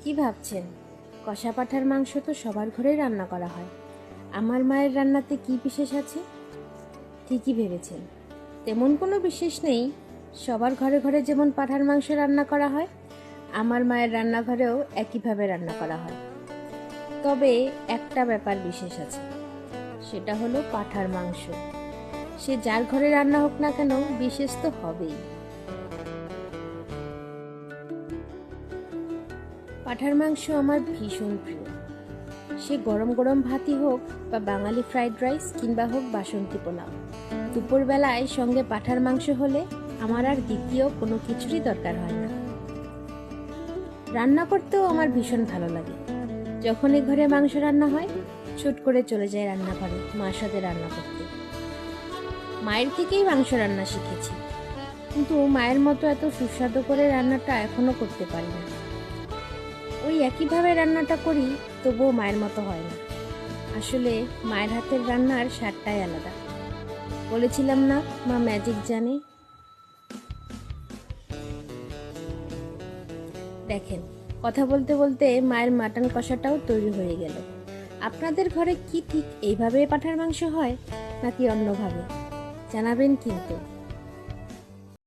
কি ভাবছেন? কষা পাঁঠার মাংস তো সবার ঘরেই রান্না করা হয়। আমার মায়ের রান্নাতে কি বিশেষ আছে? ঠিকই ভেবেছেন, তেমন কোনো বিশেষ নেই। সবার ঘরে ঘরে যেমন পাঁঠার মাংস রান্না করা হয়, আমার মায়ের রান্নাঘরেও একইভাবে রান্না করা হয়। তবে একটা ব্যাপার বিশেষ আছে, সেটা হলো পাঁঠার মাংস। সে যার ঘরে রান্না হোক না কেন, বিশেষ তো হবেই। পাঁঠার মাংস আমার ভীষণ প্রিয়। সে গরম গরম ভাতই হোক, বা বাঙালি ফ্রাইড রাইস, কিংবা হোক বাসন্তী পোলাও, দুপুরবেলায় সঙ্গে পাঁঠার মাংস হলে আমার আর দ্বিতীয় কোনো কিছুরই দরকার হয় না। রান্না করতেও আমার ভীষণ ভালো লাগে। যখন এ ঘরে মাংস রান্না হয়, ছুট করে চলে যায় রান্নাঘরে মার সাথে রান্না করতে। মায়ের থেকেই মাংস রান্না শিখেছি, কিন্তু মায়ের মতো এত সুস্বাদু করে রান্নাটা এখনো করতে পারি না। ওই একইভাবে রান্নাটা করি, তবুও মায়ের মতো হয় না। আসলে মায়ের হাতের রান্নার স্বাদটাই আলাদা। বলেছিলাম না, মা ম্যাজিক জানে। দেখেন, কথা বলতে বলতে মায়ের মাটন কষাটাও তৈরি হয়ে গেল। আপনাদের ঘরে কি ঠিক এইভাবে পাঁঠার মাংস হয়, নাকি অন্যভাবে? জানাবেন কিন্তু।